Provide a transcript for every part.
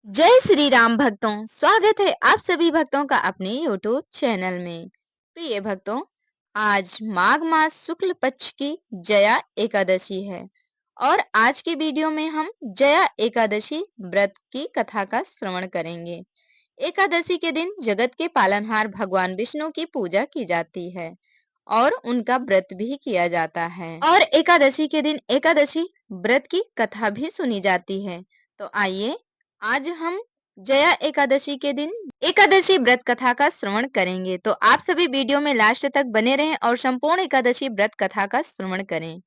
जय श्री राम भक्तों, स्वागत है आप सभी भक्तों का अपने YouTube चैनल में। प्रिय भक्तों, आज माघ मास शुक्ल पक्ष की जया एकादशी है और आज के वीडियो में हम जया एकादशी व्रत की कथा का श्रवण करेंगे। एकादशी के दिन जगत के पालनहार भगवान विष्णु की पूजा की जाती है और उनका व्रत भी किया जाता है और एकादशी के दिन एकादशी व्रत की कथा भी सुनी जाती है। तो आइए आज हम जया एकादशी के दिन एकादशी व्रत कथा का श्रवण करेंगे। तो आप सभी वीडियो में लास्ट तक बने रहें और संपूर्ण एकादशी व्रत कथा का श्रवण करें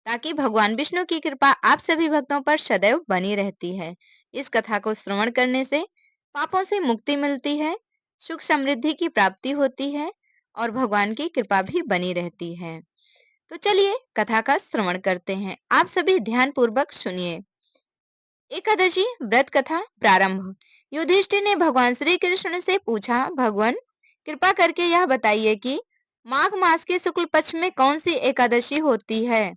ताकि भगवान विष्णु की कृपा आप सभी भक्तों पर सदैव बनी रहती है। इस कथा को श्रवण करने से पापों से मुक्ति मिलती है, सुख समृद्धि की प्राप्ति होती है और भगवान की कृपा भी बनी रहती है। तो चलिए कथा का श्रवण करते हैं। आप सभी ध्यान पूर्वक सुनिए। एकादशी व्रत कथा प्रारंभ। युधिष्ठिर ने भगवान श्री कृष्ण से पूछा, भगवान कृपा करके यह बताइए कि माघ मास के शुक्ल पक्ष में कौन सी एकादशी होती है,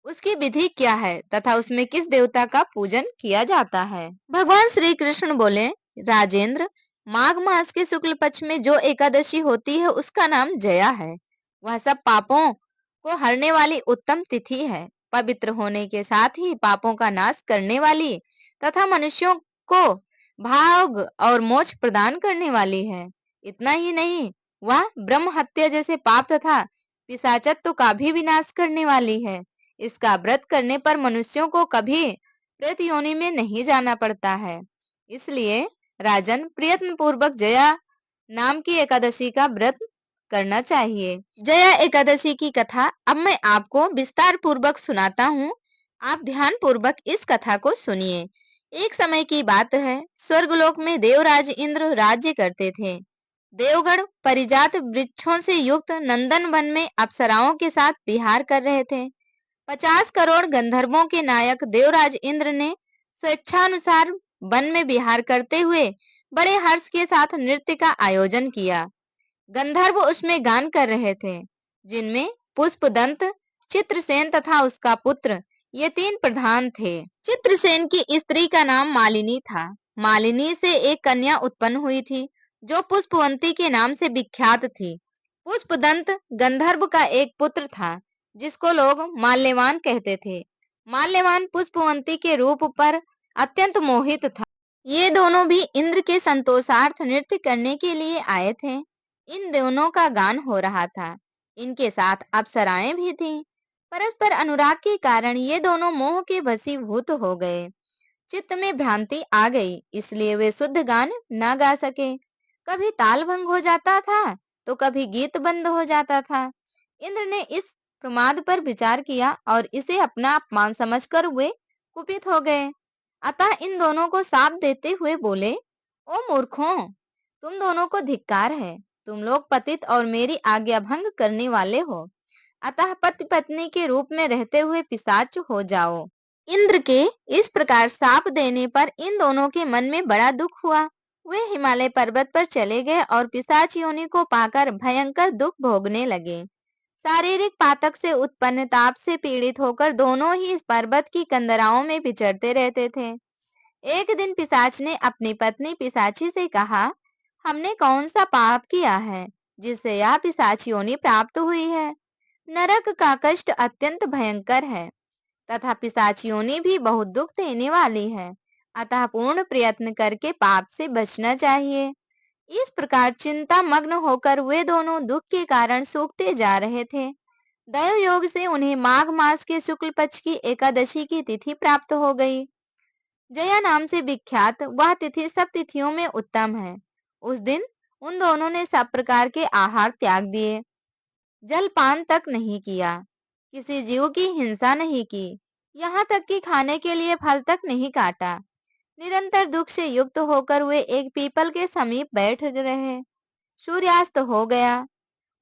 उसकी विधि क्या है तथा उसमें किस देवता का पूजन किया जाता है। भगवान श्री कृष्ण बोले, राजेंद्र, माघ मास के शुक्ल पक्ष में जो एकादशी होती है उसका नाम जया है। वह सब पापों को हरने वाली उत्तम तिथि है। पवित्र होने के साथ ही पापों का नाश करने वाली तथा मनुष्यों को भाग और मोक्ष प्रदान करने वाली है। इतना ही नहीं, वह ब्रह्म हत्या जैसे पाप तथा पिशाचत्व का भी विनाश करने वाली है। इसका व्रत करने पर मनुष्यों को कभी प्रेत योनि में नहीं जाना पड़ता है। इसलिए राजन, प्रयत्न पूर्वक जया नाम की एकादशी का व्रत करना चाहिए। जया एकादशी की कथा अब मैं आपको विस्तार पूर्वक सुनाता हूँ। आप ध्यान पूर्वक इस कथा को सुनिए। एक समय की बात है, स्वर्गलोक में देवराज इंद्र राज्य करते थे। देवगण परिजात वृक्षों से युक्त नंदन वन में अप्सराओं के साथ विहार कर रहे थे। 50 करोड़ गंधर्वों के नायक देवराज इंद्र ने स्वेच्छानुसार वन में विहार करते हुए बड़े हर्ष के साथ नृत्य का आयोजन किया। गंधर्व उसमें गान कर रहे थे, जिनमें पुष्पदंत, चित्रसेन तथा उसका पुत्र, ये तीन प्रधान थे। चित्रसेन की स्त्री का नाम मालिनी था। मालिनी से एक कन्या उत्पन्न हुई थी जो पुष्पवंती के नाम से विख्यात थी। पुष्पदंत गंधर्व का एक पुत्र था जिसको लोग माल्यवान कहते थे। माल्यवान पुष्पवंती के रूप पर अत्यंत मोहित था। ये दोनों भी इंद्र के संतोषार्थ नृत्य करने के लिए आए थे। इन दोनों का गान हो रहा था। इनके साथ अप्सराएं भी थीं। परस्पर अनुराग के कारण ये दोनों मोह के वशीभूत हो गए। चित्त में भ्रांति आ गई, इसलिए वे शुद्ध गान न गा सके। कभी ताल भंग हो जाता था तो कभी गीत बंद हो जाता था। इंद्र ने इस प्रमाद पर विचार किया और इसे अपना अपमान समझकर वे कुपित हो गए। अतः इन दोनों को शाप देते हुए बोले, ओ मूर्खों, तुम दोनों को धिक्कार है। तुम लोग पतित और मेरी आज्ञा भंग करने वाले हो। अतः पति पत्नी के रूप में रहते हुए पिशाच हो जाओ। इंद्र के इस प्रकार शाप देने पर इन दोनों के मन में बड़ा दुख हुआ। वे हिमालय पर्वत पर चले गए और पिशाच योनि को पाकर भयंकर दुख भोगने लगे। शारीरिक पातक से उत्पन्न ताप से पीड़ित होकर दोनों ही इस पर्वत की कंदराओं में विचरते रहते थे। एक दिन पिशाच ने अपनी पत्नी पिशाची से कहा, हमने कौन सा पाप किया है जिससे यह पिशाच योनि प्राप्त हुई है। नरक का कष्ट अत्यंत भयंकर है तथा पिशाच योनि भी बहुत दुख देने वाली है। अतः पूर्ण प्रयत्न करके पाप से बचना चाहिए। इस प्रकार चिंता मग्न होकर वे दोनों दुख के कारण सूखते जा रहे थे। दैव योग से उन्हें माघ मास के शुक्ल पक्ष की एकादशी की तिथि प्राप्त हो गई। जया नाम से विख्यात वह तिथि सब तिथियों में उत्तम है। उस दिन उन दोनों ने सब प्रकार के आहार त्याग दिए, जलपान तक नहीं किया, किसी जीव की हिंसा नहीं की, यहाँ तक कि खाने के लिए फल तक नहीं काटा। निरंतर दुख से युक्त होकर वे एक पीपल के समीप बैठ रहे। सूर्यास्त हो गया।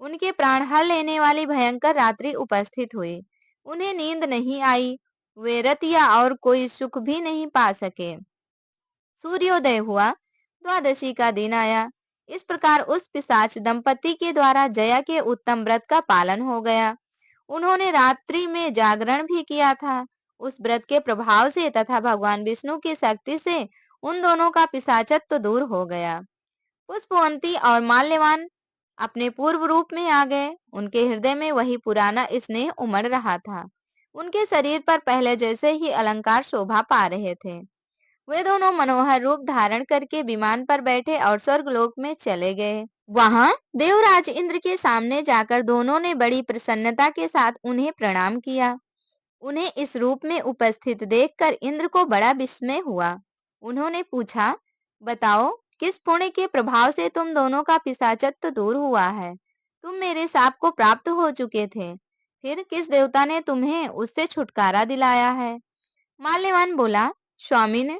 उनके प्राण हर लेने वाली भयंकर रात्रि उपस्थित हुई। उन्हें नींद नहीं आई। वे रतिया और कोई सुख भी नहीं पा सके। सूर्योदय हुआ। द्वादशी का दिन आया। इस प्रकार उस पिशाच दंपति के द्वारा जया के उत्तम व्रत का पालन हो गया। उन्होंने रात्रि में जागरण भी किया था। उस व्रत के प्रभाव से तथा भगवान विष्णु की शक्ति से उन दोनों का पिशाचत्व दूर हो गया। पुष्पवंती और माल्यवान अपने पूर्व रूप में आ गए। उनके हृदय में वही पुराना स्नेह उमड़ रहा था। उनके शरीर पर पहले जैसे ही अलंकार शोभा पा रहे थे। वे दोनों मनोहर रूप धारण करके विमान पर बैठे और स्वर्गलोक में चले गए। वहां देवराज इंद्र के सामने जाकर दोनों ने बड़ी प्रसन्नता के साथ उन्हें प्रणाम किया। उन्हें इस रूप में उपस्थित देखकर इंद्र को बड़ा विस्मय हुआ। उन्होंने पूछा, बताओ, किस पुण्य के प्रभाव से तुम दोनों का पिशाचत्व दूर हुआ है? तुम मेरे शाप को प्राप्त हो चुके थे, फिर किस देवता ने तुम्हें उससे छुटकारा दिलाया है? माल्यवान बोला, स्वामी ने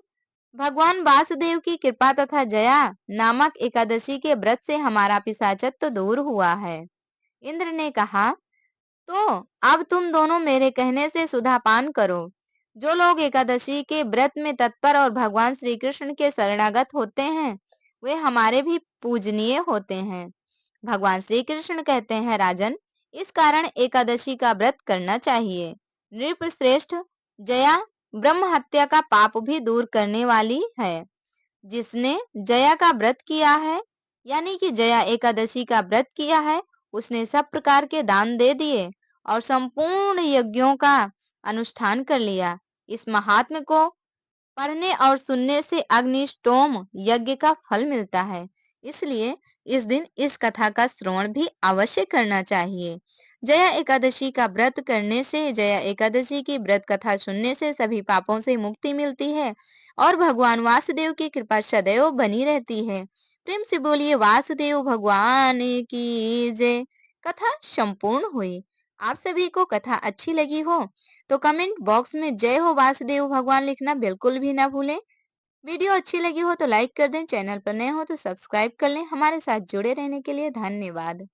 भगवान वासुदेव की कृपा तथा जया नामक एकादशी के व्रत से हमारा पिशाचत्व दूर हुआ है। इंद्र ने कहा, तो अब तुम दोनों मेरे कहने से सुधा पान करो। जो लोग एकादशी के व्रत में तत्पर और भगवान श्री कृष्ण के शरणागत होते हैं, वे हमारे भी पूजनीय होते हैं। भगवान श्री कृष्ण कहते हैं, राजन, इस कारण एकादशी का व्रत करना चाहिए। नृपश्रेष्ठ, जया ब्रह्म हत्या का पाप भी दूर करने वाली है। जिसने जया का व्रत किया है, यानी कि जया एकादशी का व्रत किया है, उसने सब प्रकार के दान दे दिए और संपूर्ण यज्ञों का अनुष्ठान कर लिया। इस महात्म्य को पढ़ने और सुनने से अग्निष्टोम यज्ञ का फल मिलता है। इसलिए इस दिन इस कथा का श्रवण भी अवश्य करना चाहिए। जया एकादशी का व्रत करने से, जया एकादशी की व्रत कथा सुनने से सभी पापों से मुक्ति मिलती है और भगवान वासुदेव की कृपा सदैव बनी रहती है। प्रेम से बोलिए वासुदेव भगवान की जय। कथा संपूर्ण हुई। आप सभी को कथा अच्छी लगी हो तो कमेंट बॉक्स में जय हो वासुदेव भगवान लिखना बिल्कुल भी ना भूलें। वीडियो अच्छी लगी हो तो लाइक कर दें, चैनल पर नए हो तो सब्सक्राइब कर लें। हमारे साथ जुड़े रहने के लिए धन्यवाद।